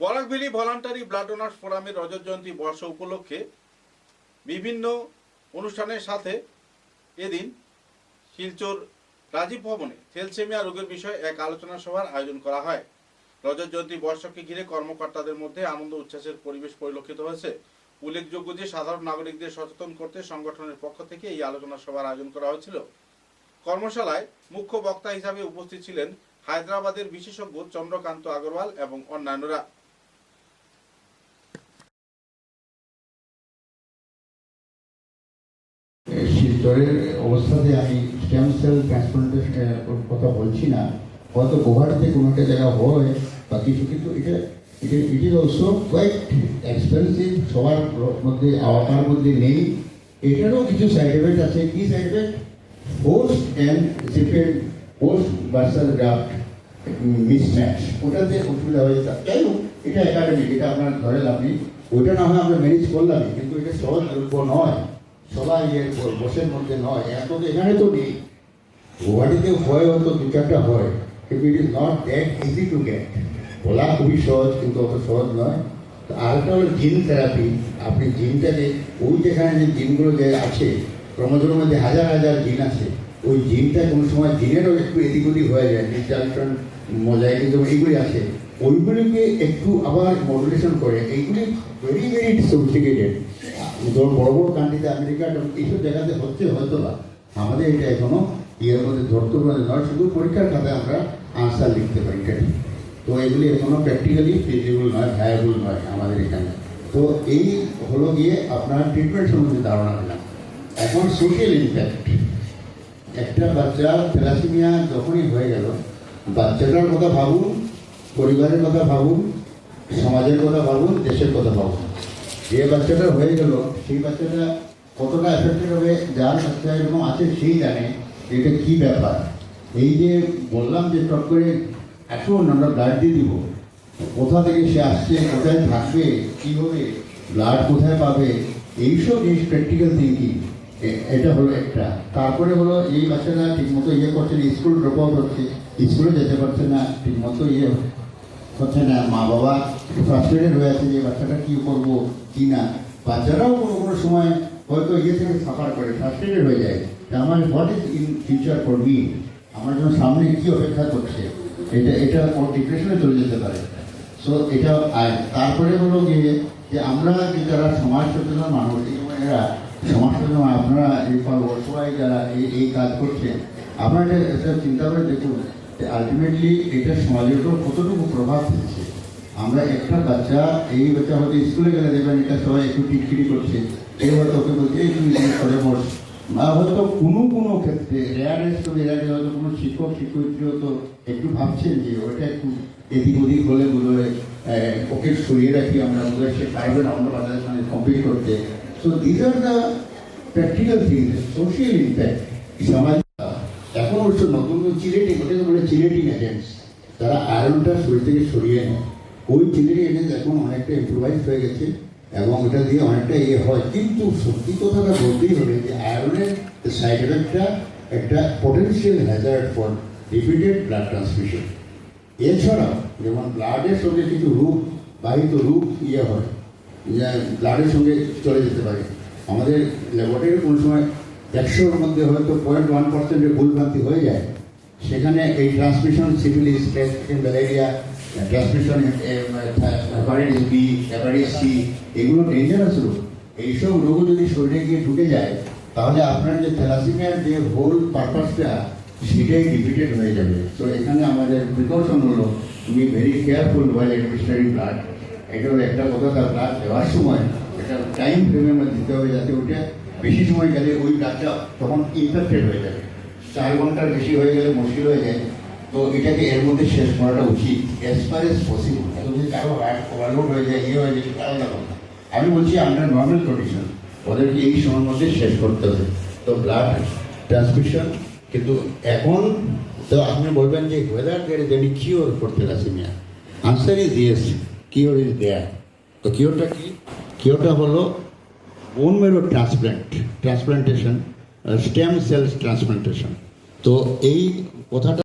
পরাগভেলী voluntary blood donors ফোরামের রজত জয়ন্তী বর্ষ উপলক্ষে বিভিন্ন অনুষ্ঠানের সাথে এদিন শিলচর রাজীব ভবনে থ্যালাসেমিয়া রোগের বিষয়ে এক আলোচনা সভার আয়োজন করা হয়। রজত জয়ন্তী বর্ষকে ঘিরে কর্মকর্তাদের মধ্যে আনন্দ উচ্ছ্বাসের পরিবেশ পরিলক্ষিত হয়েছে। উল্লেখযোগ্য যে সাধারণ নাগরিকদের সচেতন করতে সংগঠনের পক্ষ থেকে এই আলোচনা সভার আয়োজন করা হয়েছিল। কর্মশালায় মুখ্য বক্তা হিসাবে উপস্থিত ছিলেন হায়দ্রাবাদের বিশেষজ্ঞ চন্দ্রকান্ত আগরওয়াল এবং অন্যান্যরা। শিলচরের অবস্থাতে আমি স্টেম সেল ট্রান্সপ্লান্টেশনের কথা বলছি না, হয়তো গুয়াহাটিতে কোনো একটা জায়গা হয় বা কিছু, কিন্তু এটা it is also quite expensive, সবার মধ্যে আওতার মধ্যে নেই। এটারও কিছু সাইড এফেক্ট আছে। কি side effect? Post and recipient, post versus graft mismatch, ওটাতে অসুবিধা হয়ে যায়। যাই হোক, এটা একাডেমিক, এটা আপনার ধরে আপনি ওইটা না হয় আমরা ম্যানেজ করলামই, কিন্তু এটা সহজ দ্রব্য নয়, সবাই বসের মধ্যে নয়। এখন এখানে তো নেই, গুয়াহাটিতে হয়, হয়তো দু চারটা হয়, কিন্তু it is not that easy to get. বলা খুবই সহজ, কিন্তু অত সহজ নয়। আরেকটা হলো জিন থেরাপি। আপনি জিনটাকে, ওই যেখানে যে জিনগুলো যে আছে, ক্রমজোর মধ্যে হাজার হাজার জিন আছে, ওই জিনটা কোনো সময় জিনেরও একটু এদিক ওদিক হয়ে যায়, ডিসজাংশন, মোজাইকিজম এইগুলি আছে, ওইগুলিকে একটু আবার মডুলেশন করে। এইগুলি ভেরি ভেরি সফিস্টিকেটেড। ধরুন বড় বড় কান্ট্রিতে, আমেরিকা, এইসব জায়গাতে হচ্ছে হয়তো বা, আমাদের এটা এখনো ইয়ের মধ্যে ধরতে পারে নয়। শুধু পরীক্ষার খাতায় আমরা আনসার লিখতে পারি, এটা ঠিক। তো এগুলি এখনো প্র্যাকটিক্যালি ফিজিবল নয়, ভায়াবল নয় আমাদের এখানে। তো এই হলো গিয়ে আপনার ট্রিটমেন্ট সম্বন্ধে ধারণা পেলাম। এখন সোশ্যাল ইম্প্যাক্ট। একটা বাচ্চা থ্যালাসেমিয়া যখনই হয়ে গেল, বাচ্চাটার কথা ভাবুন, পরিবারের কথা ভাবুন, সমাজের কথা ভাবুন, দেশের কথা ভাবুন। যে বাচ্চাটা হয়ে গেল, সেই বাচ্চাটা কতটা এফেক্টেড হবে, যার বাচ্চা এরকম আছে সেই জানে এটা কী ব্যাপার। এই যে বললাম যে টপ করে এখন আমরা ব্লাড দিয়ে দিব, কোথা থেকে সে আসছে, কোথায় থাকবে, কী হবে, ব্লাড কোথায় পাবে, এইসব জিনিস প্র্যাকটিক্যাল থিঙ্কিং, এটা হলো একটা। তারপরে হলো এই বাচ্চাটা ঠিকমতো ইয়ে করছে না, স্কুল ড্রপ আউট হচ্ছে, স্কুলে যেতে পারছে না, ঠিকমতো ইয়ে হচ্ছে না, মা বাবা ফ্রাস্ট্রেটেড হয়ে আছে যে বাচ্চাটা কী করবো কি না। বাচ্চারাও কোনো কোনো সময় হয়তো ইয়ে থেকে সাফার করে, ফ্রাস্ট্রেটেড হয়ে যায়, আমার what is in future for me, আমার জন্য সামনে কী অপেক্ষা করছে, এটা ওর ডিপ্রেশনে চলে যেতে পারে। সো এটা তারপরে হলো গিয়ে যে আমরা যারা সমাজ সচেতন মানুষ, এরা সমাজ সচেতন, আপনারা এই সবাই যারা এই কাজ করছেন, আপনারা এটা চিন্তা করে দেখুন যে আলটিমেটলি এটা সমাজের উপর কতটুকু প্রভাব ফেলছে। আমরা একটা বাচ্চা, এই বাচ্চা হয়তো স্কুলে গেলে দেখবেন এটা সবাই একটু টিটকিরি করছে, এই হয়তো ওকে বলছে এই তুমি করে বস, বা হয়তো কোনো ক্ষেত্রে রেয়ারেস্ট হয়তো কোনো শিক্ষক শিক্ষয়িত্রী হয়তো একটু ভাবছেন যে ওটা একটু এদিক ওদিক হলে বোধহয় ওকে সরিয়ে রাখি আমরা, বোধহয় সে পারবে না অন্য বাচ্চাদের সঙ্গে কম্পিট করতে। So this are the practical things, social impact সমাজ। এখন অবশ্য নতুন চিলেটিং, ওটাকে বলে চিলেটিং এজেন্টস, তারা আয়রনটা শরীর থেকে সরিয়ে নেয়। ওই চিলেটিং এজেন্টস এখন অনেকটা ইম্প্রোভাইজ হয়ে গেছে এবং ওটা দিয়ে অনেকটা ইয়ে হয়। কিন্তু সত্যি কথাটা বলতেই হবে যে আয়রনের সাইড এফেক্টটা একটা potential Hazard for repeated blood transmission. এছাড়াও যেমন ব্লাডের সঙ্গে কিছু বাহিত রোগ ইয়ে হয়, ব্লাডের সঙ্গে চলে যেতে পারে। আমাদের ল্যাবরেটরি কোনো সময় 100-র মধ্যে হয়তো 0.1% ভুলভ্রান্তি হয়ে যায়, সেখানে এই transmission, syphilis, malaria, transmission hepatitis B, hepatitis C, এগুলো ডেঞ্জারাস রোগ। এইসব রোগও যদি শরীরে গিয়ে ঢুকে যায়, তাহলে আপনার যে থ্যালাসেমিয়ার যে হোল পারপাসটা, সেটাই ডিফিটেড হয়ে যাবে। তো এখানে আমাদের প্রিকশন হলো তুমি ভেরি কেয়ারফুল ওয়াইল অ্যাডমিনিস্ট্রেটিং ব্লাড। এটা হলো একটা কথা, তার ব্লাড দেওয়ার সময় একটা টাইম ফ্রেমের মধ্যে দিতে হবে, যাতে ওটা বেশি সময় গেলে ওই ব্লাডটা তখন ইনফেক্টেড হয়ে যাবে। 4 ঘন্টার বেশি হয়ে গেলে মুশকিল হয়ে যায়। তো এটাকে এর মধ্যে শেষ করাটা উচিত অ্যাজ ফার এজ পসিবল। এখন যদি কারো হার্ট ওভারলোড হয়ে যায়, ইয়ে হয়ে যায়, আলাদা কথা। আমি বলছি আন্ডার নর্মাল কন্ডিশন ওদেরকে এই সময়ের মধ্যে শেষ করতে হবে। তো ব্লাড ট্রান্সমিশন, কিন্তু এখন তো আপনি বলবেন যে whether there is any cure for thalassemia, answer is yes, cure is there. তো কিওরটা কি? কিওরটা হলো বোন মেরো ট্রান্সপ্লান্টেশন, স্টেম সেলস ট্রান্সপ্লান্টেশন। তো এই কথাটা